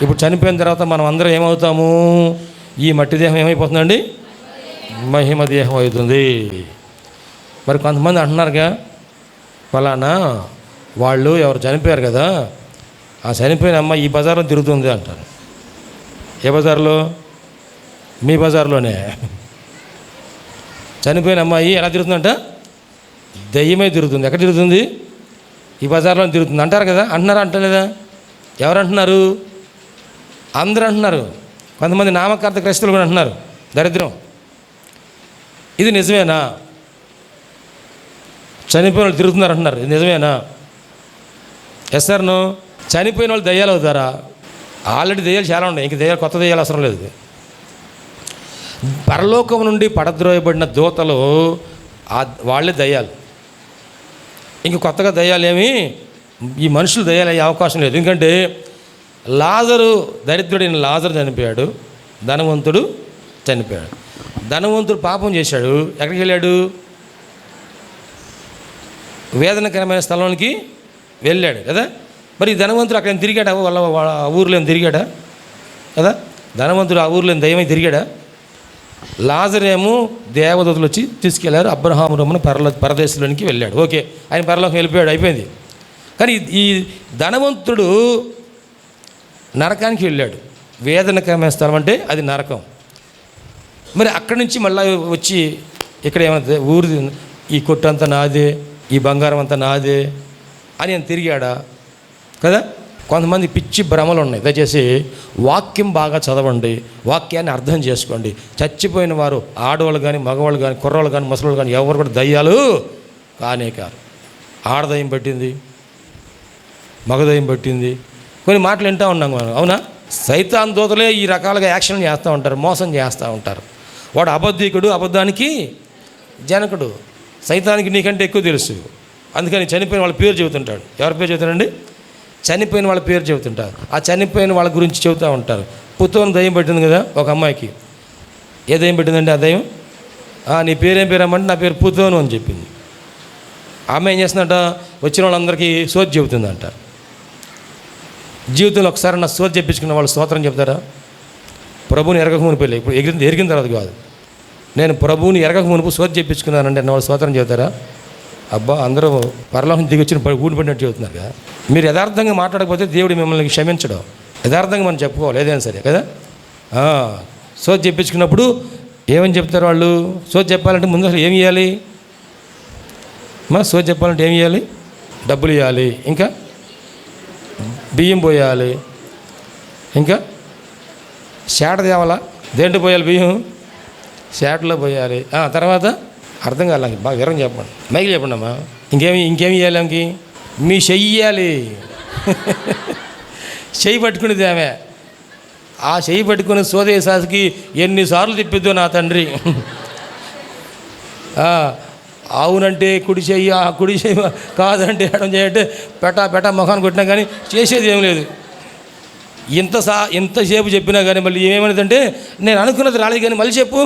ఇప్పుడు చనిపోయిన తర్వాత మనం అందరం ఏమవుతాము? ఈ మట్టి దేహం ఏమైపోతుందండి? మహిమ దేహం అవుతుంది. మరి కొంతమంది అంటున్నారుగా, ఫలానా వాళ్ళు ఎవరు చనిపోయారు కదా, ఆ చనిపోయిన అమ్మ ఈ బజార్లో తిరుగుతుంది అంటారు. ఏ బజార్లో? మీ బజార్లోనే. చనిపోయిన అమ్మాయి ఎలా తిరుగుతుందంట? దెయ్యమే తిరుగుతుంది. ఎక్కడ తిరుగుతుంది? ఈ బజార్లో తిరుగుతుంది అంటారు కదా. అంటున్నారా? అంటలేదా? ఎవరు అంటున్నారు? అందరూ అంటున్నారు. కొంతమంది నామకార్థ క్రైస్తవులు కూడా అంటున్నారు. దరిద్రం. ఇది నిజమేనా? చనిపోయిన వాళ్ళు తిరుగుతున్నారు అంటున్నారు. ఇది నిజమేనా? Yes sir no? చనిపోయిన వాళ్ళు దయ్యాలు అవుతారా? ఆల్రెడీ దయ్యాలు చాలా ఉన్నాయి, ఇంక దయ్యాలు కొత్త దయ్యాలు అవసరం లేదు. పరలోకం నుండి పడద్రోయబడిన దూతలు వాళ్ళే దయ్యాలు. ఇంక కొత్తగా దయ్యాలు ఏమి ఈ మనుషులు దయ్యాలు అయ్యే అవకాశం లేదు. ఎందుకంటే లాజరు, దరిద్రుడైన లాజరు చనిపోయాడు, ధనవంతుడు చనిపోయాడు. ధనవంతుడు పాపం చేశాడు, ఎక్కడికి వెళ్ళాడు? వేదనకరమైన స్థలంలోనికి వెళ్ళాడు కదా. మరి ధనవంతుడు అక్కడ ఏం తిరిగాడా? వాళ్ళ ఊర్లో ఏం తిరిగాడా కదా? ధనవంతుడు ఆ ఊర్లో ఏం దయ్యమై తిరిగాడా? లాజరేమో దేవదూతలు వచ్చి తీసుకెళ్లారు. అబ్రహాము రమ్మను పరదేశంలోనికి వెళ్ళాడు. ఓకే, ఆయన పరలోకం వెళ్ళిపోయాడు, అయిపోయింది. కానీ ఈ ధనవంతుడు నరకానికి వెళ్ళాడు. వేదనకరమైన స్థలం అంటే అది నరకం. మరి అక్కడి నుంచి మళ్ళీ వచ్చి ఇక్కడ ఏమంటే ఊరి ఈ కొట్టు అంతా నాదే, ఈ బంగారం అంతా నాదే అని ఆయన తిరిగాడా కదా. కొంతమంది పిచ్చి భ్రమలు ఉన్నాయి. దయచేసి వాక్యం బాగా చదవండి, వాక్యాన్ని అర్థం చేసుకోండి. చచ్చిపోయిన వారు ఆడవాళ్ళు కానీ, మగవాళ్ళు కానీ, కుర్రవాళ్ళు కానీ, ముసలివాళ్ళు కానీ ఎవరు కూడా దయ్యాలు కానే కారు. ఆడదయ్యం పట్టింది, మగదయ్యం పట్టింది, కొన్ని మాటలు వింటూ ఉన్నాం మనం. అవునా? సైతాన్ దూతలే ఈ రకాలుగా యాక్షన్ చేస్తూ ఉంటారు, మోసం చేస్తూ ఉంటారు. వాడు అబద్ధికుడు, అబద్ధానికి జనకుడు. సైతానికి నీకంటే ఎక్కువ తెలుసు, అందుకని చనిపోయిన వాళ్ళ పేరు చెబుతుంటాడు. ఎవరి పేరు చెబుతాడండి? చనిపోయిన వాళ్ళ పేరు చెబుతుంటారు. ఆ చనిపోయిన వాళ్ళ గురించి చెబుతూ ఉంటారు. పుత్తోని దయ్యం పెట్టింది కదా ఒక అమ్మాయికి. ఏ దయ్యం పెట్టిందండి ఆ దయ్యం? నీ పేరేం పేరు అమ్మంటే నా పేరు పుత్తోను అని చెప్పింది. ఆమె ఏం చేస్తుందంట? వచ్చిన వాళ్ళందరికీ సోది చెబుతుందంట. జీవితంలో ఒకసారి నా సోది చెప్పించుకున్న వాళ్ళు స్తోత్రం చెప్తారా? ప్రభువుని ఎరగక మునుపు, ఇప్పుడు ఎరిగిన తర్వాత కాదు, నేను ప్రభువుని ఎరగక మునుపు సోది చెప్పించుకున్నానంటే అన్న వాళ్ళు స్తోత్రం చెబుతారా? అబ్బా, అందరూ పరలోకం దిగి వచ్చిన ఊడిపడినట్టు చెబుతున్నారు కదా. మీరు యథార్థంగా మాట్లాడకపోతే దేవుడు మిమ్మల్ని క్షమించడం. యథార్థంగా మనం చెప్పుకోవాలి ఏదైనా సరే కదా. సోది చెప్పించుకున్నప్పుడు ఏమని చెప్తారు వాళ్ళు? సోది చెప్పాలంటే ముందు అసలు ఏమి ఇవ్వాలి? సోది చెప్పాలంటే ఏమి ఇవ్వాలి? డబ్బులు ఇవ్వాలి, ఇంకా బియ్యం పోయాలి, ఇంకా షేట తేవాలా? దేంట్లో పోయాలి బియ్యం? షేటలో పోయాలి. తర్వాత అర్థం కాలేదు, బాగా వివరం చెప్పండి, మైకి చెప్పండి అమ్మా. ఇంకేమి ఇవ్వాలి? ఆమెకి మీ చెయ్యి ఇవ్వాలి. చెయ్యి పట్టుకునేది ఆమె. ఆ చెయ్యి పట్టుకుని సోదేశాసికి ఎన్నిసార్లు తిప్పిద్దో నా తండ్రి. అవునంటే కుడి చెయ్యి, కుడి చెయ్యి కాదంటే ఎడం చేయంటే పెటా ముఖాన్ని కొట్టినా కానీ చేసేది ఏం లేదు. ఇంతసేపు చెప్పినా కానీ మళ్ళీ ఏమనేదంటే నేను అనుకున్నది రాలేదు కానీ మళ్ళీ చెప్పు,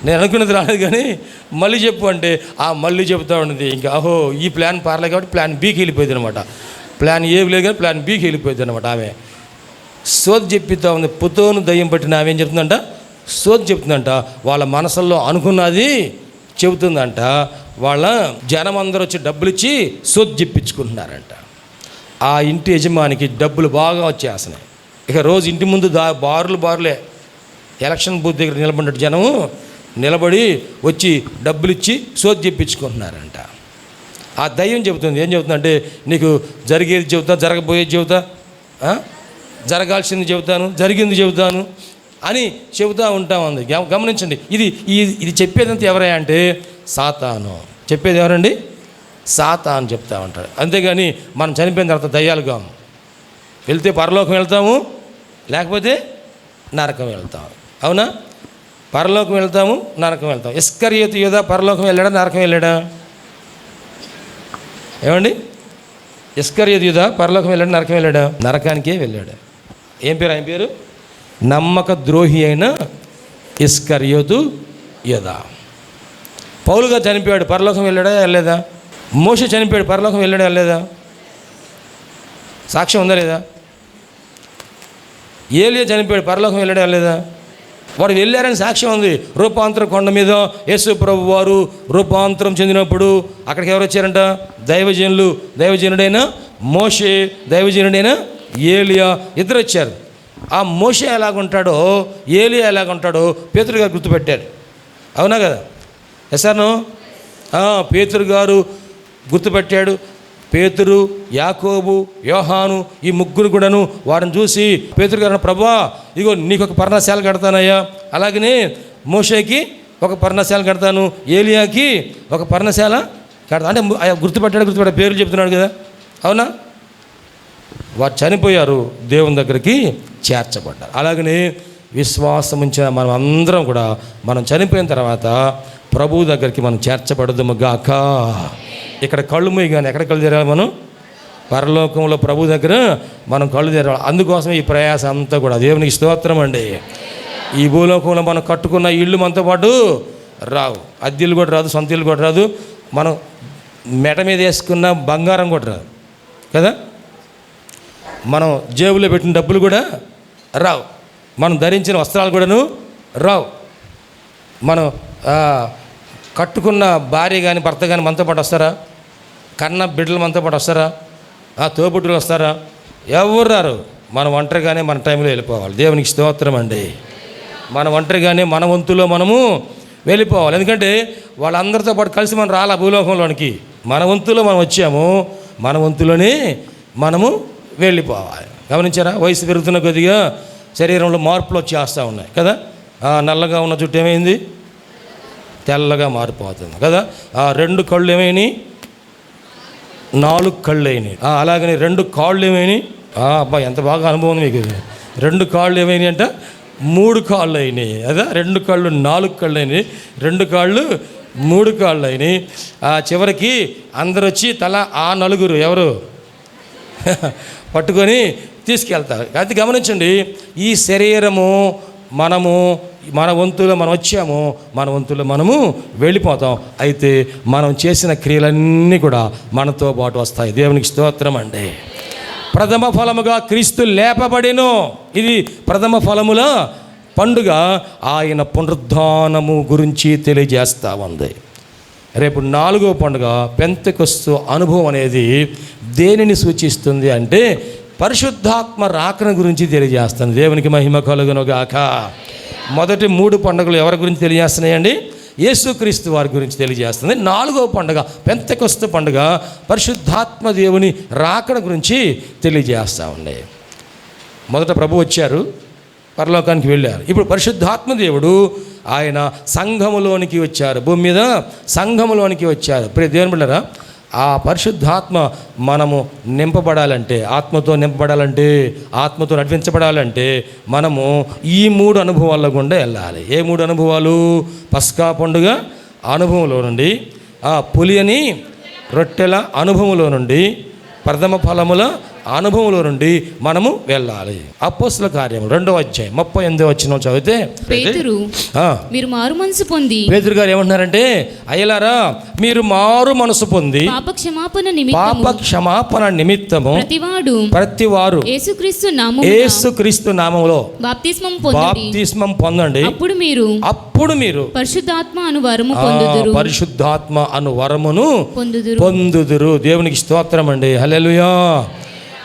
నేను అనుకున్నది రాలేదు కానీ మళ్ళీ చెప్పు అంటే మళ్ళీ చెప్తా ఉండేది. ఇంకా అహో ఈ ప్లాన్ పారలేదు కాబట్టి ప్లాన్ బీకి వెళ్ళిపోయింది అనమాట. ప్లాన్ ఏవి లేదు కానీ ప్లాన్ బీకి వెళ్ళిపోయింది అనమాట. ఆమె సోది చెప్పిస్తా ఉంది. పుత్తోను దయ్యం పట్టిన ఆమె ఏం చెప్తుందంట? సోది చెప్తుందంట. వాళ్ళ మనసుల్లో అనుకున్నది చెబుతుందంట. వాళ్ళ జనం అందరూ వచ్చి డబ్బులు ఇచ్చి సోది చెప్పించుకుంటున్నారంట. ఆ ఇంటి యజమానికి డబ్బులు బాగా వచ్చేస్తున్నాయి. ఇక రోజు ఇంటి ముందు బారులే ఎలక్షన్ బూత్ దగ్గర నిలబడినట్టు జనము నిలబడి వచ్చి డబ్బులు ఇచ్చి సోది చెప్పించుకుంటున్నారంట. ఆ దయ్యం చెబుతుంది, ఏం చెబుతుందంటే నీకు జరిగేది చెబుతా, జరగబోయేది చెబుతా, జరగాల్సింది చెబుతాను, జరిగింది చెబుతాను అని చెబుతూ ఉంటాం. అంది గమనించండి. ఇది చెప్పేదంతా ఎవరయ్యా అంటే సాతాను. చెప్పేది ఎవరండి? సాతాను చెప్తా ఉంటాడు. అంతేగాని మనం చనిపోయిన తర్వాత దయ్యాలుగా వెళ్తే పరలోకం వెళ్తాము, లేకపోతే నరకం వెళ్తాము. అవునా? పరలోకం వెళ్తాము, నరకం వెళ్తాం. ఇస్కరియోతు యూదా పరలోకం వెళ్ళాడా, నరకం వెళ్ళాడా? ఏమండి? ఇస్కరియోతు యూదా పరలోకం వెళ్ళాడా, నరకం వెళ్ళాడా? నరకానికే వెళ్ళాడు. ఏం పేరు ఆయన పేరు? నమ్మక ద్రోహి అయిన ఇస్కరియోతు యూదా. పౌలుగా చనిపోయాడు, పరలోకం వెళ్ళాడా వెళ్ళలేదా? మోషే చనిపోయాడు, పరలోకం వెళ్ళాడా వెళ్ళలేదా? సాక్ష్యం ఉందా లేదా? ఏలియా చనిపోయాడు, పరలోకం వెళ్ళాడా లేదా? వాడు వెళ్ళారని సాక్ష్యం ఉంది. రూపాంతర కొండ మీద యేసు ప్రభు వారు రూపాంతరం చెందినప్పుడు అక్కడికి ఎవరు వచ్చారంట? దైవజనుడైన మోషే, దైవజనుడైన ఏలియా, ఇద్దరు వచ్చారు. ఆ మోషే ఎలాగుంటాడో ఏలియా ఎలాగుంటాడో పేతురు గారు గుర్తుపెట్టారు. అవునా కదా? ఎసాను పేతురు గారు గుర్తుపెట్టాడు. పేతురు, యాకోబు, యోహాను ఈ ముగ్గురు కూడాను వారిని చూసి పేతురు గారు, ప్రభువా ఇగో నీకు ఒక పర్ణశాల కడతానయ్యా, అలాగనే మోషేకి ఒక పర్ణశాల కడతాను, ఏలియాకి ఒక పర్ణశాల కడతాను అంటే గుర్తుపెట్టాడు పేర్లు చెప్తున్నాడు కదా. అవునా? వారు చనిపోయారు, దేవుని దగ్గరికి చేర్చబడ్డారు. అలాగనే విశ్వాసం ఉంచిన మనం అందరం కూడా మనం చనిపోయిన తర్వాత ప్రభువు దగ్గరికి మనం చేర్చబడదుము గాక. ఇక్కడ కళ్ళు మూయి కానీ ఎక్కడ కళ్ళు తెరాలి? మనం పరలోకంలో ప్రభు దగ్గర మనం కళ్ళు తెరాలి. అందుకోసం ఈ ప్రయాసం అంతా కూడా దేవునికి స్తోత్రం అండి. ఈ భూలోకంలో మనం కట్టుకున్న ఇళ్ళు మనతో పాటు రావు, అద్దెలు కూడా రాదు, సొంత ఇల్లు కూడా రాదు, మనం మెట మీద వేసుకున్న బంగారం కూడా రాదు కదా, మనం జేబులో పెట్టిన డబ్బులు కూడా రావు, మనం ధరించిన వస్త్రాలు కూడాను రావు, మనం కట్టుకున్న భార్య కానీ భర్త కానీ మనతో పాటు వస్తారా? కన్న బిడ్డలు మనతో పాటు వస్తారా? తోబుట్టులు వస్తారా? ఎవరు రారు. మనం ఒంటరిగానే మన టైంలో వెళ్ళిపోవాలి. దేవునికి స్తోత్రం అండి. మన ఒంటరిగానే మన వంతులో మనము వెళ్ళిపోవాలి. ఎందుకంటే వాళ్ళందరితో పాటు కలిసి మనం రాలా భూలోకంలోనికి. మన వంతులో మనం వచ్చాము, మన వంతులోనే మనము వెళ్ళిపోవాలి. గమనించారా? వయసు పెరుగుతున్న కొద్దిగా శరీరంలో మార్పులు వచ్చేస్తూ ఉన్నాయి కదా. నల్లగా ఉన్న జుట్టు ఏమైంది? తెల్లగా మారిపోతుంది కదా. 2 కళ్ళు ఏమైనాయి? 4 కళ్ళు అయినాయి. అలాగని 2 కాళ్ళు ఏమైనాయి? అబ్బా ఎంత బాగా అనుభవం మీకు. 2 కాళ్ళు ఏమైనాయి అంట? 3 కాళ్ళు అయినాయి కదా. 2 కళ్ళు 4 కళ్ళు అయినాయి, 2 కాళ్ళు 3 కాళ్ళు అయినాయి. చివరికి అందరు వచ్చి తల నలుగురు ఎవరు పట్టుకొని తీసుకెళ్తారు. అది గమనించండి. ఈ శరీరము మనము మన వంతులో మనం వచ్చాము, మన వంతులో మనము వెళ్ళిపోతాం. అయితే మనం చేసిన క్రియలన్నీ కూడా మనతో పాటు వస్తాయి. దేవునికి స్తోత్రం అండి. ప్రథమ ఫలముగా క్రీస్తు లేపబడెను. ఇది ప్రథమ ఫలముల పండుగ. ఆయన పునరుద్ధానము గురించి తెలియజేస్తూ ఉంది. రేపు 4వ పండుగ పెంతెకొస్తు అనుభవం అనేది దేనిని సూచిస్తుంది అంటే పరిశుద్ధాత్మ రాకన గురించి తెలియజేస్తుంది. దేవునికి మహిమ కలుగును గాక. మొదటి 3 పండుగలు ఎవరి గురించి తెలియజేస్తున్నాయండి? యేసుక్రీస్తు వారి గురించి తెలియజేస్తుంది. 4వ పండుగ పెంతెకొస్తు పండుగ పరిశుద్ధాత్మ దేవుని రాకడ గురించి తెలియజేస్తూ ఉంది. మొదట ప్రభు వచ్చారు, పరలోకానికి వెళ్ళారు. ఇప్పుడు పరిశుద్ధాత్మ దేవుడు ఆయన సంఘములోనికి వచ్చారు, భూమి మీద సంఘములోనికి వచ్చారు. ప్రియ దేవుని బిడ్డలారా, ఆ పరిశుద్ధాత్మ మనము నింపబడాలంటే, ఆత్మతో నింపబడాలంటే, ఆత్మతో నడిపించబడాలంటే మనము ఈ 3 అనుభవాల గుండా వెళ్ళాలి. ఏ 3 అనుభవాలు? పస్కా పండుగ అనుభవంలో నుండి, పులియని రొట్టెల అనుభవంలో నుండి, ప్రథమ ఫలముల అనుభవంలో నుండి మనము వెళ్ళాలి. అపోస్తల కార్యములు 2వ అధ్యాయం 38వ వచనం చదివితే, పేతురు మీరు మారు మనసు పొంది, పేతురు గారు ఏమంటున్నారంటే, అయ్యలారా మీరు మారు మనసు పొంది పాప క్షమాపణ నిమిత్తము ప్రతివారు యేసుక్రీస్తు నామములో బాప్తిస్మం పొందండి. అప్పుడు మీరు పరిశుద్ధాత్మ అను వరమును పొందుదురు. దేవునికి స్తోత్రం అండి. హల్లెలూయా.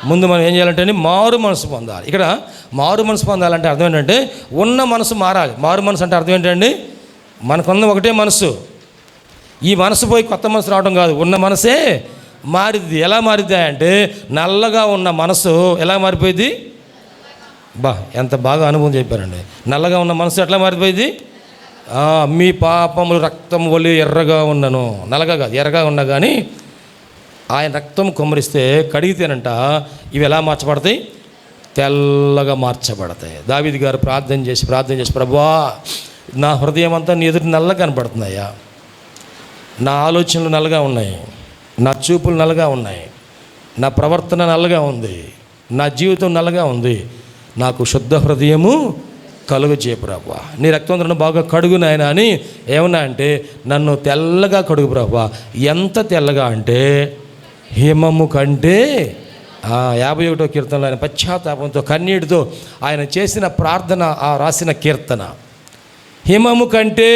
ముందు మనం ఏం చేయాలంటే మారు మనసు పొందాలి. ఇక్కడ మారు మనసు పొందాలంటే అర్థం ఏంటంటే ఉన్న మనసు మారాలి. మారు మనసు అంటే అర్థం ఏంటండి? మనకున్న ఒకటే మనసు, ఈ మనసు పోయి కొత్త మనసు రావడం కాదు, ఉన్న మనసే మారిద్ది. ఎలా మారిద్ది అంటే నల్లగా ఉన్న మనసు ఎలా మారిపోయింది? ఎంత బాగా అనుభవం చెప్పారండి. నల్లగా ఉన్న మనసు ఎట్లా మారిపోయింది? మీ పాపములు రక్తం వలె ఎర్రగా ఉన్నను. నల్లగా కాదు, ఎర్రగా ఉన్నా కానీ ఆయన రక్తం కుమ్మరిస్తే కడిగితేనంట ఇవి ఎలా మార్చబడతాయి? తెల్లగా మార్చబడతాయి. దావీదు గారు ప్రార్థన చేసి ప్రభువా నా హృదయం అంతా నీ ఎదుటి నల్లగా కనపడుతుందయ్యా, నా ఆలోచనలు నల్లగా ఉన్నాయి, నా చూపులు నల్లగా ఉన్నాయి, నా ప్రవర్తన నల్లగా ఉంది, నా జీవితం నల్లగా ఉంది, నాకు శుద్ధ హృదయము కలుగజేయ ప్రభువా, నీ రక్తం నన్ను బాగా కడుగు నాయనా అని ఏమన్నా అంటే నన్ను తెల్లగా కడుగు ప్రభువా. ఎంత తెల్లగా అంటే హిమము కంటే 51వ కీర్తనలో ఆయన పశ్చాత్తాపంతో కన్నీటితో ఆయన చేసిన ప్రార్థన, ఆ రాసిన కీర్తన. హిమము కంటే,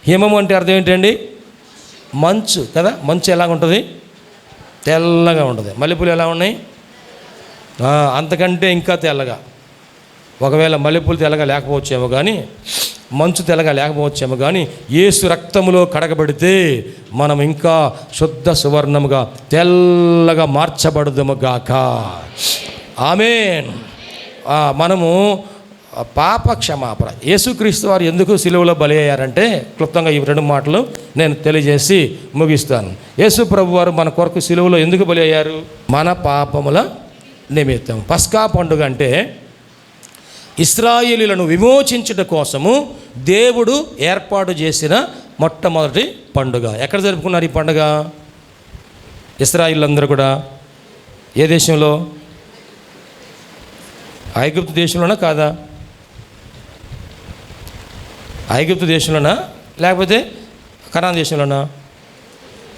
హిమము అంటే అర్థం ఏంటండి? మంచు కదా. మంచు ఎలాగ ఉంటుంది? తెల్లగా ఉంటుంది. మల్లెపూలు ఎలా ఉన్నాయి? అంతకంటే ఇంకా తెల్లగా. ఒకవేళ మల్లెపూలు తెల్లగా లేకపోవచ్చేమో కానీ, మంచు తెల్లగా లేకపోవచ్చేమో కానీ, యేసు రక్తములో కడగబడితే మనం ఇంకా శుద్ధ సువర్ణముగా తెల్లగా మార్చబడదుము గాక. ఆమేన్. మనము పాప క్షమాపణ, యేసుక్రీస్తు వారు ఎందుకు సిలువలో బలి అయ్యారంటే, క్లుప్తంగా ఈ 2 మాటలు నేను తెలియజేసి ముగిస్తాను. యేసు ప్రభు వారు మన కొరకు సిలువలో ఎందుకు బలి అయ్యారు? మన పాపముల నిమిత్తం. పస్కా పండుగ అంటే ఇశ్రాయేలీయులను విమోచించుట కోసము దేవుడు ఏర్పాటు చేసిన మొట్టమొదటి పండుగ. ఎక్కడ జరుపుకున్నారు ఈ పండుగ? ఇశ్రాయేలీయులందరూ కూడా ఏ దేశంలో? ఐగుప్తు దేశంలోనా కాదా? ఐగుప్తు దేశంలోనా లేకపోతే కనాన్ దేశంలోనా?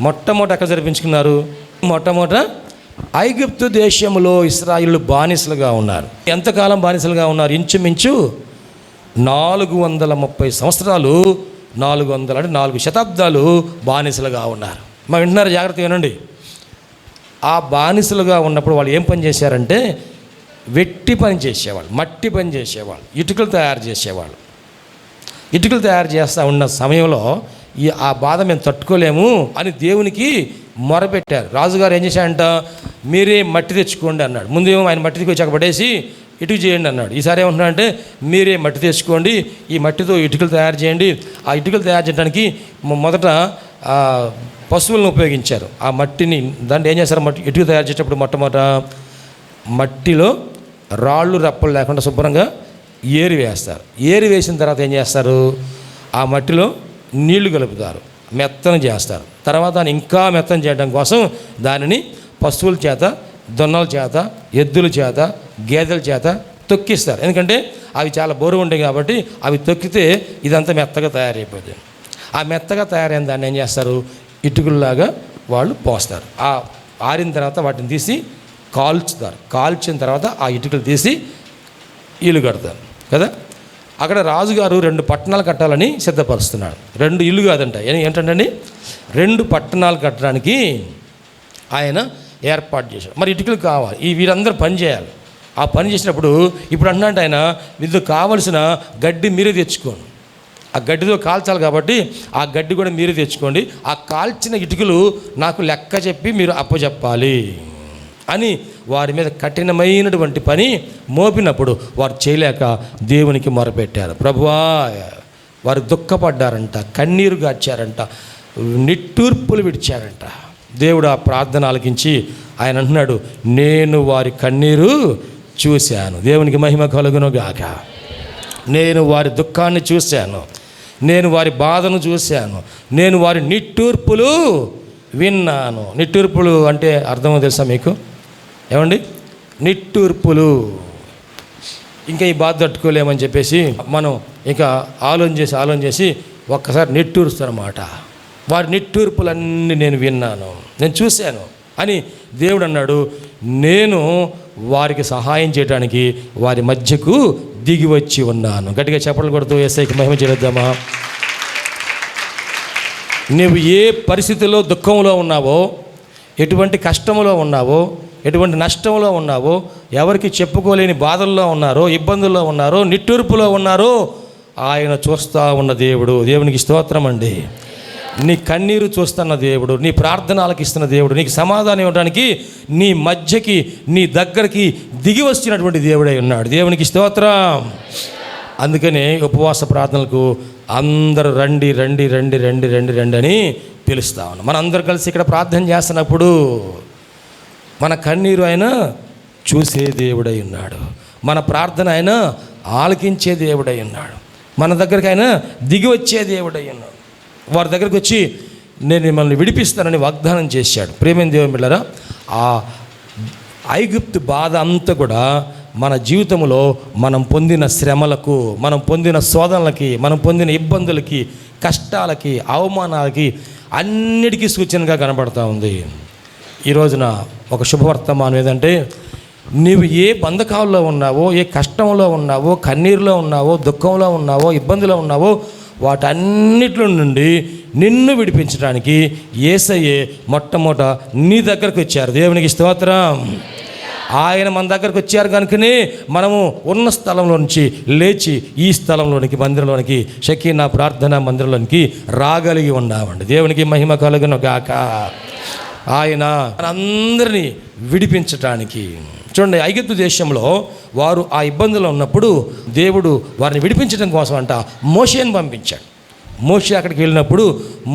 మొట్టమొదట ఎక్కడ జరిపించుకున్నారు? మొట్టమొదట ఐగుప్తు దేశంలో ఇశ్రాయేలు బానిసలుగా ఉన్నారు. ఎంతకాలం బానిసలుగా ఉన్నారు? ఇంచుమించు 430 సంవత్సరాలు. 400 అంటే 4 శతాబ్దాలు బానిసలుగా ఉన్నారు. మా వింటున్నారు, జాగ్రత్తగా వినండి. ఆ బానిసలుగా ఉన్నప్పుడు వాళ్ళు ఏం పని చేశారంటే, వెట్టి పని చేసేవాళ్ళు, మట్టి పని చేసేవాళ్ళు, ఇటుకలు తయారు చేసేవాళ్ళు. ఇటుకలు తయారు చేస్తూ ఉన్న సమయంలో ఆ బాధ మేము తట్టుకోలేము అని దేవునికి మొరపెట్టారు. రాజుగారు ఏం చేశాడంట, మీరే మట్టి తెచ్చుకోండి అన్నాడు. ముందేమో ఆయన మట్టి తెచ్చాక పడేసి ఇటుక చేయండి అన్నాడు. ఈసారి ఏమంటున్నాడంటే, మీరే మట్టి తెచ్చుకోండి, ఈ మట్టితో ఇటుకలు తయారు చేయండి. ఆ ఇటుకలు తయారు చేయడానికి మొదట పశువులను ఉపయోగించారు. ఆ మట్టిని దాంట్లో ఏం చేస్తారు, ఇటుక తయారు చేసేటప్పుడు మొట్టమొదట మట్టిలో రాళ్ళు రప్పలు లేకుండా శుభ్రంగా ఏరి వేస్తారు. ఏరి వేసిన తర్వాత ఏం చేస్తారు, ఆ మట్టిలో నీళ్లు కలుపుతారు, మెత్తన చేస్తారు. తర్వాత దాన్ని ఇంకా మెత్తన చేయడం కోసం దానిని పశువుల చేత, దొన్నల చేత, ఎద్దుల చేత, గేదెల చేత తొక్కిస్తారు. ఎందుకంటే అవి చాలా బరువు ఉంటాయి కాబట్టి అవి తొక్కితే ఇదంతా మెత్తగా తయారైపోతుంది. ఆ మెత్తగా తయారైన దాన్ని ఏం చేస్తారు, ఇటుకల్లాగా వాళ్ళు పోస్తారు. ఆ ఆరిన తర్వాత వాటిని తీసి కాల్చుతారు. కాల్చిన తర్వాత ఆ ఇటుకలు తీసి ఇల్లు కడతారు కదా. అక్కడ రాజుగారు 2 పట్టణాలు కట్టాలని సిద్ధపరుస్తున్నాడు. 2 ఇల్లు కాదంట, ఏంటంటే 2 పట్టణాలు కట్టడానికి ఆయన ఏర్పాటు చేశాడు. మరి ఇటుకలు కావాలి, వీరందరూ పని చేయాలి. ఆ పని చేసినప్పుడు ఇప్పుడు అంటున్నట్టు ఆయన, వీళ్ళు కావలసిన గడ్డి మీరే తెచ్చుకోండి. ఆ గడ్డితో కాల్చాలి కాబట్టి ఆ గడ్డి కూడా మీరే తెచ్చుకోండి. ఆ కాల్చిన ఇటుకలు నాకు లెక్క చెప్పి మీరు అప్పచెప్పాలి అని వారి మీద కఠినమైనటువంటి పని మోపినప్పుడు వారు చేయలేక దేవునికి మొరపెట్టారు. ప్రభువా, వారు దుఃఖపడ్డారంట, కన్నీరు గార్చారంట, నిట్టూర్పులు విడిచారంట. దేవుడు ఆ ప్రార్థన ఆలకించి ఆయన అంటున్నాడు, నేను వారి కన్నీరు చూశాను. దేవునికి మహిమ కలుగును గాక. నేను వారి దుఃఖాన్ని చూశాను, నేను వారి బాధను చూశాను, నేను వారి నిట్టూర్పులు విన్నాను. నిట్టూర్పులు అంటే అర్థమో తెలుసా మీకు? ఏమండి, నిట్టూర్పులు. ఇంకా ఈ బాధ తట్టుకోలేమని చెప్పేసి మనం ఇంకా ఆలోచన చేసి ఒక్కసారి నిట్టూరుస్తారన్నమాట. వారి నిట్టూర్పులన్నీ నేను విన్నాను, నేను చూశాను అని దేవుడు అన్నాడు. నేను వారికి సహాయం చేయడానికి వారి మధ్యకు దిగి వచ్చి ఉన్నాను. గట్టిగా చప్పట్లు కొడుతూ యేసయ్యకి మహిమ చేద్దామా. నువ్వు ఏ పరిస్థితిలో దుఃఖంలో ఉన్నావో, ఎటువంటి కష్టంలో ఉన్నావో, ఎటువంటి నష్టంలో ఉన్నావో, ఎవరికి చెప్పుకోలేని బాధల్లో ఉన్నారో, ఇబ్బందుల్లో ఉన్నారో, నిట్టూర్పులో ఉన్నారో, ఆయన చూస్తూ ఉన్న దేవుడు. దేవునికి స్తోత్రం అండి. నీ కన్నీరు చూస్తున్న దేవుడు, నీ ప్రార్థన ఆలకిస్తున్న దేవుడు, నీకు సమాధానం ఇవ్వడానికి నీ మధ్యకి, నీ దగ్గరికి దిగి వచ్చినటువంటి దేవుడై ఉన్నాడు. దేవునికి స్తోత్రం. అందుకనే ఉపవాస ప్రార్థనలకు అందరూ రండి రండి రండి రండి రండి రండి అని పిలుస్తా ఉన్నాం. మన అందరు కలిసి ఇక్కడ ప్రార్థన చేస్తున్నప్పుడు మన కన్నీరు ఆయన చూసే దేవుడై ఉన్నాడు. మన ప్రార్థన ఆయన ఆలకించే దేవుడై ఉన్నాడు. మన దగ్గరికి ఆయన దిగి వచ్చే దేవుడై ఉన్నాడు. వారి దగ్గరికి వచ్చి నేను మిమ్మల్ని విడిపిస్తానని వాగ్దానం చేశాడు. ప్రేమైన దేవుని బిడ్డలారా, ఆ ఐగుప్తు బాధ అంతా కూడా మన జీవితంలో మనం పొందిన శ్రమలకు, మనం పొందిన శోధనలకి, మనం పొందిన ఇబ్బందులకి, కష్టాలకి, అవమానాలకి అన్నిటికీ సూచనగా కనబడుతూ ఉంది. ఈ రోజున ఒక శుభవర్తమానం ఏదంటే, నీవు ఏ బంధకాల్లో ఉన్నావో, ఏ కష్టంలో ఉన్నావో, కన్నీరులో ఉన్నావో, దుఃఖంలో ఉన్నావో, ఇబ్బందిలో ఉన్నావో, వాటన్నిటిలో నుండి నిన్ను విడిపించడానికి యేసయ్యే మొట్టమొదట నీ దగ్గరకు వచ్చారు. దేవునికి స్తోత్రం. ఆయన మన దగ్గరకు వచ్చారు కనుకనే మనము ఉన్న స్థలంలో నుంచి లేచి ఈ స్థలంలోనికి, మందిరంలోనికి, షకీనా ప్రార్థనా మందిరంలోనికి రాగలిగి ఉన్నామండి. దేవునికి మహిమ కలుగును గాక. ఆయన అందరినీ విడిపించటానికి. చూడండి, ఐగుప్తు దేశంలో వారు ఆ ఇబ్బందులు ఉన్నప్పుడు దేవుడు వారిని విడిపించడం కోసం అంట మోషేని పంపించాడు. మోషే అక్కడికి వెళ్ళినప్పుడు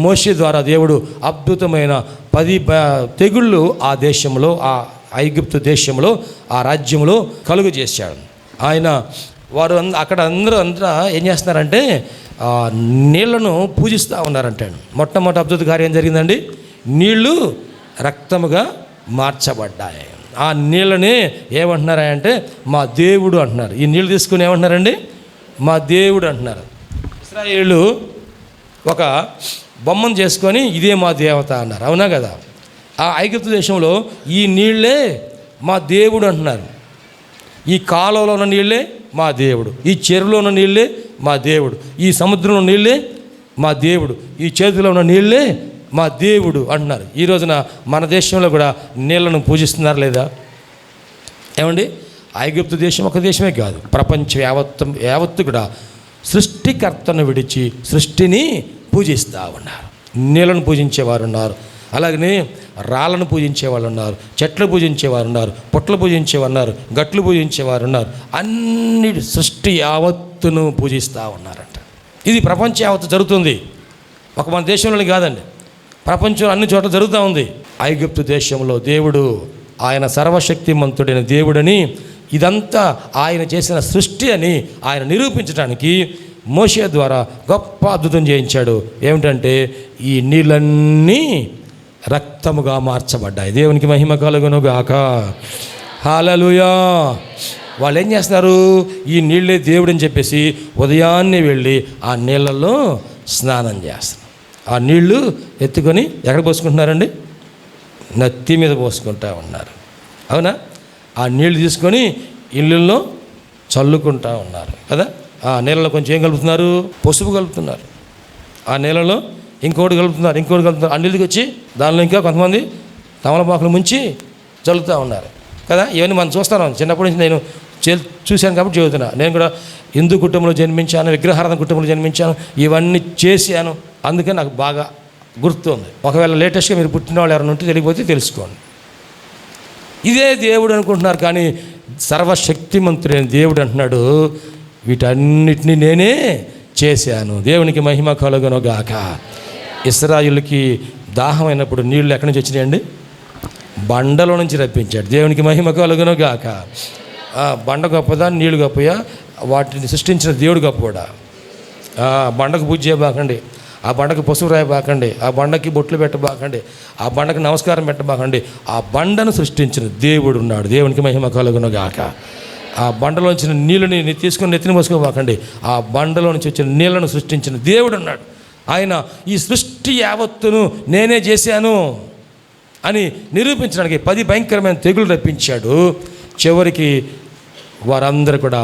మోషే ద్వారా దేవుడు అద్భుతమైన 10 తెగుళ్ళు ఆ దేశంలో, ఆ ఐగుప్తు దేశంలో, ఆ రాజ్యంలో కలుగు చేశాడు. ఆయన వారు అక్కడ అందరూ ఏం చేస్తున్నారంటే నీళ్లను పూజిస్తూ ఉన్నారంటాడు. మొట్టమొదటి అద్భుత కార్యం జరిగిందండి. నీళ్లు రక్తముగా మార్చబడ్డాయి. ఆ నీళ్ళని ఏమంటున్నారంటే మా దేవుడు అంటున్నారు. ఈ నీళ్ళు తీసుకుని ఏమంటున్నారండి? మా దేవుడు అంటున్నారు. ఇశ్రాయేలు ఒక బొమ్మను చేసుకొని ఇదే మా దేవత అన్నారు. అవునా కదా? ఆ ఐగుప్తు దేశంలో ఈ నీళ్ళే మా దేవుడు అంటున్నారు. ఈ కాలువలో ఉన్న నీళ్ళే మా దేవుడు, ఈ చెరువులో ఉన్న నీళ్ళే మా దేవుడు, ఈ సముద్రంలో నీళ్ళే మా దేవుడు, ఈ చేతిలో ఉన్న నీళ్ళే మా దేవుడు అంటున్నారు. ఈ రోజున మన దేశంలో కూడా నీళ్లను పూజిస్తున్నారు లేదా? ఏమండి, ఐగుప్తు దేశం ఒక దేశమే కాదు, ప్రపంచం యావత్తు కూడా సృష్టికర్తను విడిచి సృష్టిని పూజిస్తూ ఉన్నారు. నీళ్లను పూజించేవారు ఉన్నారు, అలాగనే రాళ్ళను పూజించేవాళ్ళు ఉన్నారు, చెట్లు పూజించేవారు ఉన్నారు, పుట్టలు పూజించేవారు ఉన్నారు, గట్లు పూజించేవారు ఉన్నారు. అన్ని సృష్టి యావత్తును పూజిస్తూ ఉన్నారంట. ఇది ప్రపంచం యావత్తు జరుగుతుంది, ఒక మన దేశంలోని కాదండి, ప్రపంచంలో అన్ని చోట్ల జరుగుతూ ఉంది. ఐగుప్తు దేశంలో దేవుడు ఆయన సర్వశక్తిమంతుడైన దేవుడని, ఇదంతా ఆయన చేసిన సృష్టి అని ఆయన నిరూపించడానికి మోషే ద్వారా గొప్ప అద్భుతం చేయించాడు. ఏమిటంటే ఈ నీళ్ళన్నీ రక్తముగా మార్చబడ్డాయి. దేవునికి మహిమ కలుగును గాక. హల్లెలూయా. వాళ్ళు ఏం చేస్తున్నారు? ఈ నీళ్ళే దేవుడు అని చెప్పేసి ఉదయాన్నే వెళ్ళి ఆ నీళ్ళల్లో స్నానం చేస్తారు. ఆ నీళ్లు ఎత్తుకొని ఎక్కడ పోసుకుంటున్నారండి? నత్తి మీద పోసుకుంటా ఉన్నారు. అవునా? ఆ నీళ్లు తీసుకొని ఇళ్ళల్లో చల్లుకుంటా ఉన్నారు కదా. ఆ నీళ్ళలో కొంచెం ఏం కలుపుతున్నారు? పసుపు కలుపుతున్నారు. ఆ నీళ్ళలో ఇంకోటి కలుపుతున్నారు. ఆ నీళ్ళకి వచ్చి దానిలో ఇంకా కొంతమంది తమలపాకులు ముంచి చల్లుతూ ఉన్నారు కదా. ఇవన్నీ మనం చూస్తాను, చిన్నప్పటి నుంచి నేను చూశాను కాబట్టి చెబుతున్నా. నేను కూడా హిందూ కుటుంబంలో జన్మించాను, విగ్రహారాధన కుటుంబంలో జన్మించాను, ఇవన్నీ చేశాను, అందుకే నాకు బాగా గుర్తుంది. ఒకవేళ లేటెస్ట్గా మీరు పుట్టిన వాళ్ళు ఎవరైనా ఉంటే తెలియకపోతే తెలుసుకోండి. ఇదే దేవుడు అనుకుంటున్నారు, కానీ సర్వశక్తిమంతుడైన దేవుడు అంటున్నాడు వీటన్నిటినీ నేనే చేశాను. దేవునికి మహిమ కలుగును గాక. ఇశ్రాయేలుకి దాహమైనప్పుడు నీళ్లు ఎక్కడి నుంచి వచ్చినాయండి? బండలో నుంచి రప్పించాడు. దేవునికి మహిమ కలుగును గాక. బండ గొప్పదా, నీళ్లు గొప్పయా? వాటిని సృష్టించిన దేవుడు గొప్పవాడా? బండకు పూజ చేయబాకండి, ఆ బండకు పసుపు రాయబాకండి, ఆ బండకి బొట్లు పెట్టబాకండి, ఆ బండకు నమస్కారం పెట్టబాకండి. ఆ బండను సృష్టించిన దేవుడు ఉన్నాడు. దేవునికి మహిమ కలుగును గాక. ఆ బండలోంచి నీళ్ళని తీసుకొని నెత్తిని పోసుకోబాకండి, ఆ బండలో నుంచి వచ్చిన నీళ్లను సృష్టించిన దేవుడు ఉన్నాడు. ఆయన ఈ సృష్టి యావత్తును నేనే చేశాను అని నిరూపించడానికి 10 భయంకరమైన తెగులు రప్పించాడు. చివరికి వారందరూ కూడా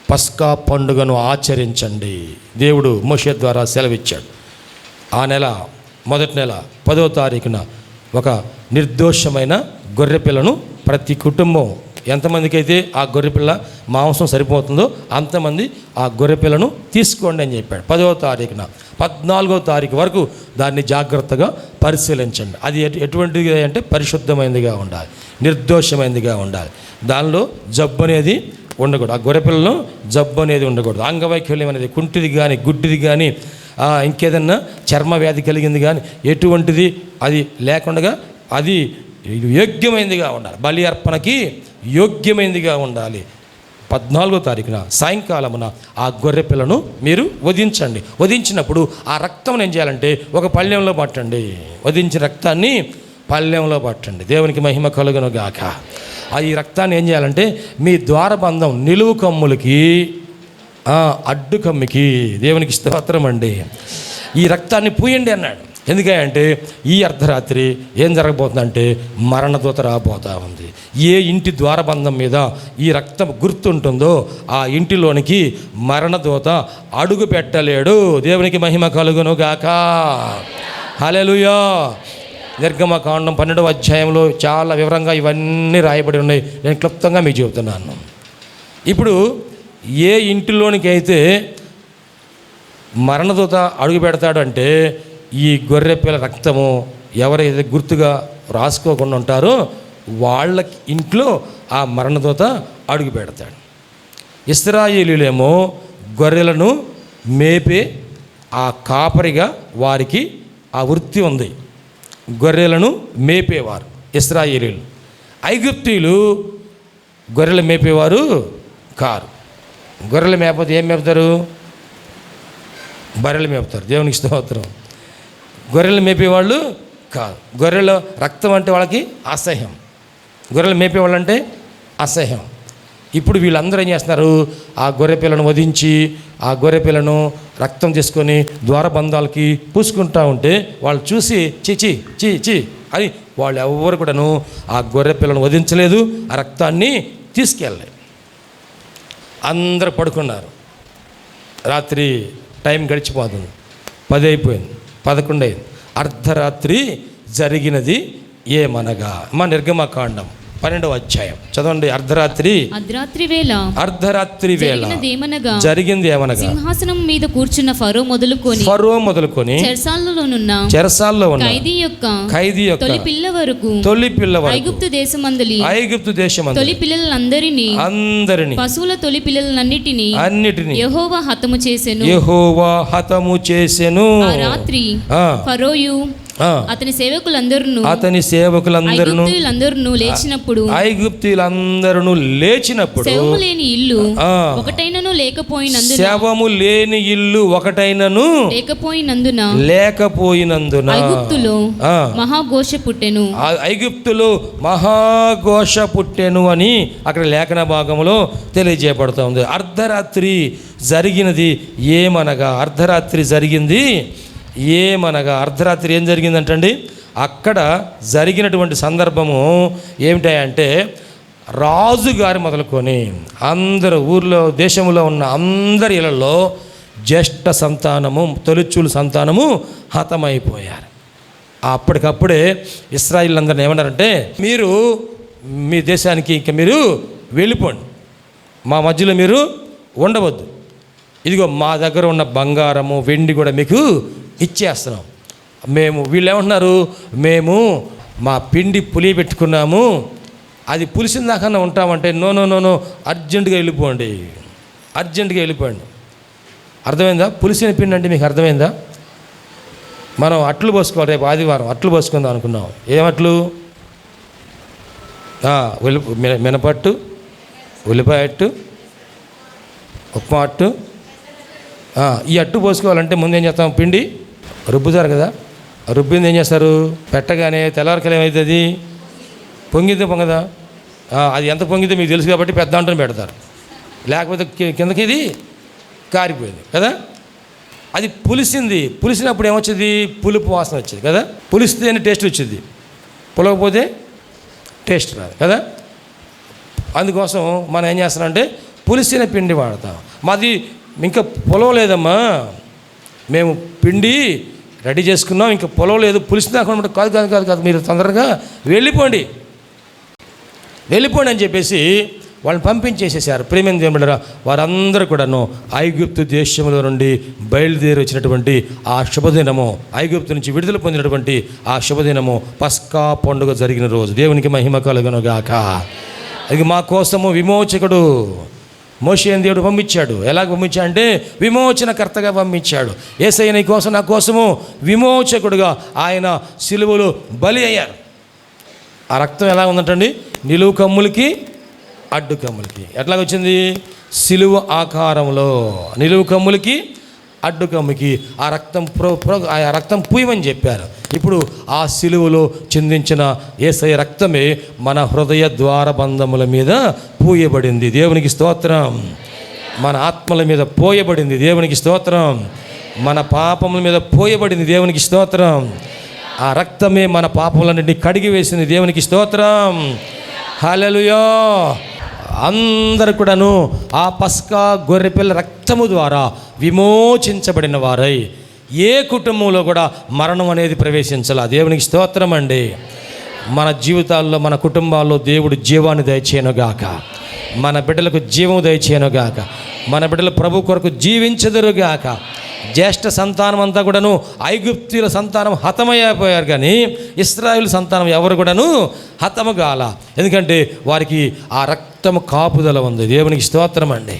పస్కా పండుగను ఆచరించండి దేవుడు మోషే ద్వారా సెలవిచ్చాడు. ఆ నెల మొదటి నెల 10వ తారీఖున ఒక నిర్దోషమైన గొర్రెపిల్లను ప్రతి కుటుంబం ఎంతమందికి అయితే ఆ గొర్రెపిల్ల మాంసం సరిపోతుందో అంతమంది ఆ గొర్రెపిల్లను తీసుకోండి అని చెప్పాడు. 10వ తారీఖున 14వ తారీఖు వరకు దాన్ని జాగ్రత్తగా పరిశీలించండి. అది ఎటువంటిది అంటే పరిశుద్ధమైనదిగా ఉండాలి, నిర్దోషమైనదిగా ఉండాలి. దానిలో జబ్బు అనేది ఉండకూడదు. ఆ గొర్రెపిల్లలో జబ్బు అనేది ఉండకూడదు. అంగవైకల్యం అనేది, కుంటిది కానీ గుడ్డిది కానీ ఇంకేదన్నా చర్మ వ్యాధి కలిగింది కానీ ఎటువంటిది అది లేకుండా అది యోగ్యమైనదిగా ఉండాలి, బలి అర్పణకి యోగ్యమైనదిగా ఉండాలి. 14వ తారీఖున సాయంకాలమున ఆ గొర్రెపిల్లను మీరు వధించండి. వధించినప్పుడు ఆ రక్తం ఏం చేయాలంటే ఒక పళ్ళెంలో పట్టండి. వధించిన రక్తాన్ని పళ్ళెంలో పట్టండి. దేవునికి మహిమ కలుగును గాక. ఈ రక్తాన్ని ఏం చేయాలంటే మీ ద్వారబంధం నిలువు కమ్ములకి అడ్డు కమ్మికి, దేవునికి స్తోత్రం అండి, ఈ రక్తాన్ని పూయండి అన్నాడు. ఎందుకంటే ఈ అర్ధరాత్రి ఏం జరగబోతుందంటే మరణదూత రాబోతా ఉంది. ఏ ఇంటి ద్వారబంధం మీద ఈ రక్తం గుర్తుంటుందో ఆ ఇంటిలోనికి మరణదూత అడుగు పెట్టలేడు. దేవునికి మహిమ కలుగును గాక. హల్లెలూయా. నిర్గమకాండం 12వ అధ్యాయంలో చాలా వివరంగా ఇవన్నీ రాయబడి ఉన్నాయి. నేను క్లుప్తంగా మీకు చెబుతున్నాను. ఇప్పుడు ఏ ఇంటిలోనికి అయితే మరణదూత అడుగు పెడతాడు అంటే ఈ గొర్రెపిల్ల రక్తము ఎవరైతే గుర్తుగా రాసుకోకుండా ఉంటారో వాళ్ళ ఇంట్లో ఆ మరణదూత అడుగు పెడతాడు. ఇశ్రాయేలీయులేమో గొర్రెలను మేపే ఆ కాపరిగా వారికి ఆ వృత్తి ఉంది. గొర్రెలను మేపేవారు ఇశ్రాయేలీయులు. ఐగుప్తీయులు గొర్రెలు మేపేవారు కారు. గొర్రెలు మేపతే ఏం మేపుతారు? బర్రెలు మేపుతారు. దేవునికి స్తోత్రం. గొర్రెలు మేపేవాళ్ళు కాదు. గొర్రెల రక్తం అంటే వాళ్ళకి అసహ్యం. గొర్రెలు మేపేవాళ్ళు అంటే అసహ్యం. ఇప్పుడు వీళ్ళందరూ ఏం చేస్తున్నారు? ఆ గొర్రె పిల్లను వధించి ఆ గొర్రె పిల్లను రక్తం తీసుకొని ద్వారబంధాలకి పూసుకుంటూ ఉంటే వాళ్ళు చూసి చీ చీ చీ అని వాళ్ళు ఎవరు కూడాను ఆ గొర్రె పిల్లను వధించలేదు, ఆ రక్తాన్ని తీసుకెళ్ళలేదు. అందరూ పడుకున్నారు. రాత్రి టైం గడిచిపోతుంది. 10 అయిపోయింది, 11 అయింది. అర్ధరాత్రి జరిగినది ఏమనగా మా నిర్గమకాండం 12వ అధ్యాయం చదవండి. అర్ధరాత్రి వేళ జరిగింది ఏమనగా సింహాసనం మీద కూర్చున్న ఫరో మొదలుకొని చెరసాల్లో ఉన్న ఖైదీ యొక్క తొలి పిల్ల వరకు ఐగుప్తు దేశమందలి తొలి పిల్లలందరినీ పశువుల తొలి పిల్లలన్నిటినీ యెహోవా హతము చేసెను. ఆ రాత్రి ఫరోయు అతని సేవకులందరూ ఐగుప్తీయులందరూ లేచినప్పుడు శవము లేని ఇల్లు ఒకటైనను లేకపోయినందున ఐగుప్తులో మహాఘోష పుట్టెను అని అక్కడ లేఖన భాగంలో తెలియజేయబడుతుంది. అర్ధరాత్రి జరిగినది ఏమనగా అర్ధరాత్రి ఏం జరిగిందంటండి? అక్కడ జరిగినటువంటి సందర్భము ఏమిటంటే రాజుగారి మొదలుకొని అందరు ఊర్లో దేశంలో ఉన్న అందరి ఇళ్లలో జ్యేష్ఠ సంతానము తొలిచూలు సంతానము హతమైపోయారు. అప్పటికప్పుడే ఇశ్రాయేలీయులందరిని ఏమన్నారంటే మీరు మీ దేశానికి ఇంక మీరు వెళ్ళిపోండి, మా మధ్యలో మీరు ఉండవద్దు, ఇదిగో మా దగ్గర ఉన్న బంగారము వెండి కూడా మీకు ఇచ్చేస్తున్నాం. వీళ్ళు ఏమంటున్నారు? మేము మా పిండి పులి పెట్టుకున్నాము, అది పులిసిన దాకా ఉంటామంటే నో అర్జెంటుగా వెళ్ళిపోండి. అర్థమైందా? పులిసిన పిండి అంటే మీకు అర్థమైందా? మనం అట్లు పోసుకోవాలి. రేపు ఆదివారం అట్లు పోసుకుందాం అనుకున్నాం. ఏమట్లు? మినపట్టు, ఉల్లిపాయ అట్టు, ఉప్మా అట్టు. ఈ అట్టు పోసుకోవాలంటే ముందు ఏం చేస్తాం? పిండి రుబ్బుతారు కదా. రుబ్బింది ఏం చేస్తారు? పెట్టగానే తెల్లవారికలు ఏమవుతుంది? పొంగదా? అది ఎంత పొంగితే మీకు తెలుసు కాబట్టి పెద్ద అంటని పెడతారు, లేకపోతే కిందకి ఇది కారిపోయింది కదా. అది పులిసినప్పుడు ఏమొచ్చింది? పులుపు వాసన వచ్చేది కదా. పులిస్తేనే టేస్ట్ వచ్చింది, పులకపోతే టేస్ట్ రాదు కదా. అందుకోసం మనం ఏం చేస్తామంటే పులిసిన పిండి వాడతాం. మాది ఇంకా పొలవలేదమ్మా, మేము పిండి రెడీ చేసుకున్నాం, ఇంకా పొలవలేదు, పులిసిన కాదు, మీరు తొందరగా వెళ్ళిపోండి అని చెప్పేసి వాళ్ళని పంపించేసేసారు. ప్రేమైన దేవుడా, వారందరూ కూడాను ఐగుప్తు దేశంలో నుండి బయలుదేరి వచ్చినటువంటి ఆ శుభదినము, ఐగుప్తు నుంచి విడుదల పొందినటువంటి ఆ శుభదినము పస్కా పండుగ జరిగిన రోజు. దేవునికి మహిమ కలుగును గాక. అది మా కోసము విమోచకుడు మోషేని దేవుడు పంపించాడు. ఎలాగ పంపించాడంటే విమోచనకర్తగా పంపించాడు. యేసయ్య నీ కోసం నా కోసము విమోచకుడుగా ఆయన సిలువలో బలి అయ్యారు. ఆ రక్తం ఎలా ఉందంటండి? నిలువు కమ్ములకి అడ్డు కమ్ములకి ఎట్లాగొచ్చింది? సిలువ ఆకారంలో నిలువు కమ్ములకి అడ్డు కమ్ముకి ఆ రక్తం పూయమని చెప్పారు. ఇప్పుడు ఆ సిలువలో చిందించిన యేసయ్య రక్తమే మన హృదయ ద్వారబంధముల మీద పూయబడింది. దేవునికి స్తోత్రం. మన ఆత్మల మీద పోయబడింది. దేవునికి స్తోత్రం. మన పాపముల మీద పోయబడింది, దేవునికి స్తోత్రం. ఆ రక్తమే మన పాపములన్నింటినీ కడిగి వేసింది, దేవునికి స్తోత్రం. హల్లెలూయా. అందరు కూడాను ఆ పస్కా గొర్రెపిల్ల రక్తము ద్వారా విమోచించబడిన వారై ఏ కుటుంబంలో కూడా మరణం అనేది ప్రవేశించాల, దేవునికి స్తోత్రం అండి. మన జీవితాల్లో, మన కుటుంబాల్లో దేవుడు జీవాన్ని దయచేయనుగాక, మన బిడ్డలకు జీవం దయచేయనుగాక, మన బిడ్డలు ప్రభు కొరకు జీవించదురుగాక. జ్యేష్ఠ సంతానం అంతా కూడాను ఐగుప్తీయుల సంతానం హతమయ్యిపోయారు, కానీ ఇశ్రాయేలు సంతానం ఎవరు కూడాను హతము కాల. ఎందుకంటే వారికి ఆ రక్తం కాపుదల ఉంది, దేవునికి స్తోత్రం అండి.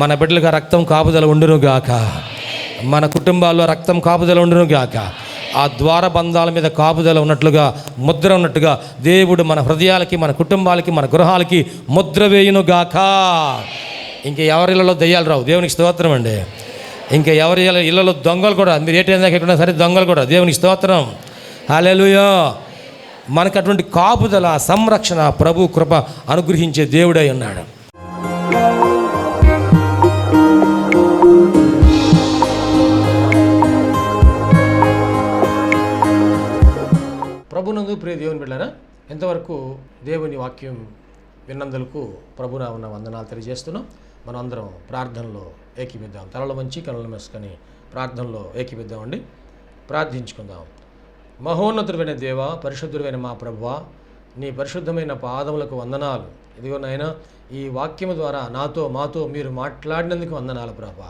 మన బిడ్డలకు ఆ రక్తం కాపుదల ఉండునుగాక, మన కుటుంబాల్లో రక్తం కాపుదల ఉండునుగాక. ఆ ద్వారబంధాల మీద కాపుదల ఉన్నట్లుగా, ముద్ర ఉన్నట్టుగా దేవుడు మన హృదయాలకి, మన కుటుంబాలకి, మన గృహాలకి ముద్ర వేయునుగాక. ఇంకా ఎవరిళ్ళలో దయ్యాలు రావు, దేవునికి స్తోత్రం అండి. ఇంకా ఎవరి ఇళ్ళలో దొంగలు కూడా, మీరు ఏ టైం దాకా ఎక్కడున్నా సరే దొంగలు కూడా, దేవునికి స్తోత్రం. హల్లెలూయా. మనకు అటువంటి కాపుదల, సంరక్షణ ప్రభు కృప అనుగ్రహించే దేవుడై ఉన్నాడు. ప్రభునందు ప్రియ దేవుని బిడ్డలారా, ఎంతవరకు దేవుని వాక్యం విన్నందులకు ప్రభునామమున వందనాలు తెలియజేస్తున్నాం. మనం అందరం ప్రార్థనలో ఏకీపిద్దాం. తలలు వంచి కనులు మూసుకొని ప్రార్థనలో ఏకీపిద్దామండి. ప్రార్థించుకుందాం. మహోన్నతుడైన దేవ, పరిశుద్ధుడైన మా ప్రభువా, నీ పరిశుద్ధమైన పాదములకు వందనాలు. ఇదిగో నాయనా, ఈ వాక్యము ద్వారా మాతో మీరు మాట్లాడినందుకు వందనాలు ప్రభా.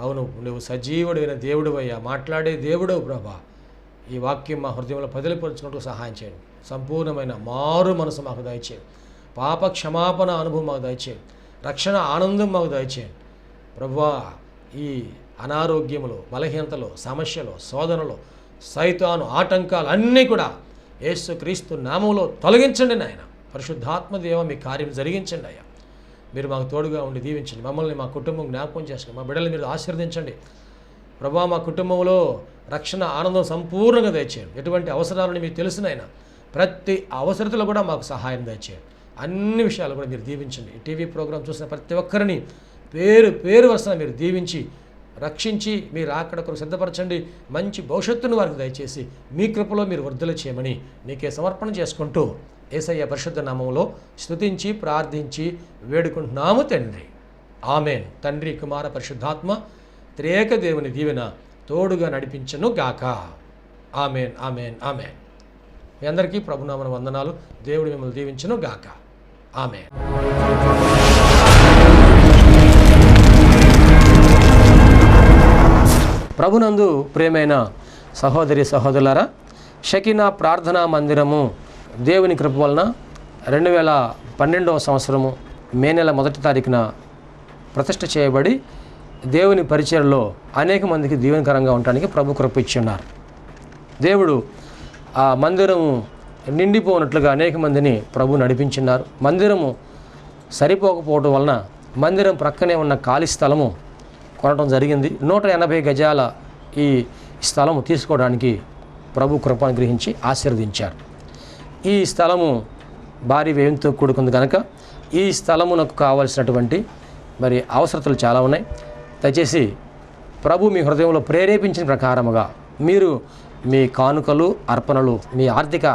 అవును, నువ్వు సజీవుడైన దేవుడు అయ్యా, మాట్లాడే దేవుడవు ప్రభా. ఈ వాక్యం మా హృదయంలో పదిలిపరుచుకుంటూ సహాయం చేయండి. సంపూర్ణమైన మారు మనసు మాకు దయచేయండి. పాప క్షమాపణ అనుభవం మాకు దయచేయండి. రక్షణ ఆనందం మాకు దయచేయండి ప్రభువా. ఈ అనారోగ్యములు, బలహీనతలు, సమస్యలు, శోధనలు, సైతాను ఆటంకాలు అన్నీ కూడా యేసుక్రీస్తు నామములో తొలగించండి నాయన. పరిశుద్ధాత్మ దేవ, మీ కార్యం జరిగించండి అయ్యా. మీరు మాకు తోడుగా ఉండి దీవించండి. మమ్మల్ని, మా కుటుంబం జ్ఞాపకం చేసుకోండి. మా బిడ్డలు మీరు ఆశీర్వదించండి ప్రభువా. మా కుటుంబంలో రక్షణ ఆనందం సంపూర్ణంగా దయచేయండి. ఎటువంటి అవసరాలని మీకు తెలిసినైనా ప్రతి అవసరతలో కూడా మాకు సహాయం దయచేయండి. అన్ని విషయాలు కూడా మీరు దీవించండి. ఈ టీవీ ప్రోగ్రాం చూసిన ప్రతి ఒక్కరిని పేరు వరుసన మీరు దీవించి రక్షించి మీరు అక్కడ కొరకు సిద్ధపరచండి. మంచి భవిష్యత్తును వారికి దయచేసి మీ కృపలో మీరు వర్ధలు చేయమని నీకే సమర్పణ చేసుకుంటూ యేసయ్య పరిశుద్ధ నామములో స్తుతించి ప్రార్థించి వేడుకుంటున్నాము తండ్రి. ఆమెన్. తండ్రి, కుమార, పరిశుద్ధాత్మ త్రియేక దేవుని దీవెన తోడుగా నడిపించను గాక. Amen, amen, amen. మీ అందరికీ ప్రభునామన వందనాలు. దేవుడు మిమ్మల్ని దీవించను గాక. ఆమెన్. ప్రభునందు ప్రియమైన సహోదరి సహోదరులారా, షకీనా ప్రార్థనా మందిరము దేవుని కృప వలన 2012వ సంవత్సరము మే నెల 1వ తారీఖున ప్రతిష్ఠ చేయబడి దేవుని పరిచర్లో అనేక మందికి దీవెనకరంగా ఉండడానికి ప్రభు కృప ఇచ్చి ఉన్నారు. దేవుడు ఆ మందిరము నిండిపోనట్లుగా అనేక మందిని ప్రభు నడిపించున్నారు. మందిరము సరిపోకపోవడం వలన మందిరం ప్రక్కనే ఉన్న ఖాళీ స్థలము కొనడం జరిగింది. 180 గజాల ఈ స్థలము తీసుకోవడానికి ప్రభు కృప అనుగ్రహించి ఆశీర్వదించారు. ఈ స్థలము భారీ వ్యయంతో కూడుకుంది కనుక ఈ స్థలమునకు కావలసినటువంటి మరి అవసరతలు చాలా ఉన్నాయి. దయచేసి ప్రభు మీ హృదయంలో ప్రేరేపించిన ప్రకారముగా మీరు మీ కానుకలు, అర్పణలు, మీ ఆర్థిక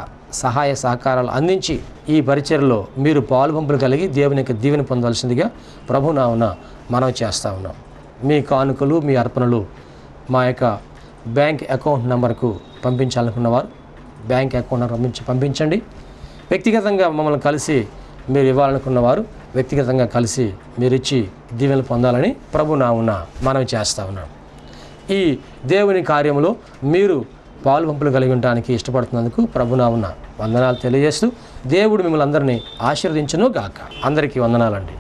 సహాయ సహకారాలు అందించి ఈ పరిచర్లో మీరు పాలుపంపులు కలిగి దేవుని యొక్క దీవెన పొందవలసిందిగా ప్రభు నామమున మనవి చేస్తూ ఉన్నాం. మీ కానుకలు, మీ అర్పణలు మా యొక్క బ్యాంక్ అకౌంట్ నెంబర్కు పంపించాలనుకున్నవారు బ్యాంక్ అకౌంట్ పంపించండి. వ్యక్తిగతంగా మమ్మల్ని కలిసి మీరు ఇవ్వాలనుకున్నవారు వ్యక్తిగతంగా కలిసి మీరు ఇచ్చి దీవెనలు పొందాలని ప్రభు నామమున మనవి చేస్తూ ఉన్నాం. ఈ దేవుని కార్యంలో మీరు పాలుపంపులు కలిగి ఉండడానికి ఇష్టపడుతున్నందుకు ప్రభు నామమున వందనాలు తెలియజేస్తూ దేవుడు మిమ్మల్ని అందరినీ ఆశీర్వదించును గాక. అందరికీ వందనాలండి.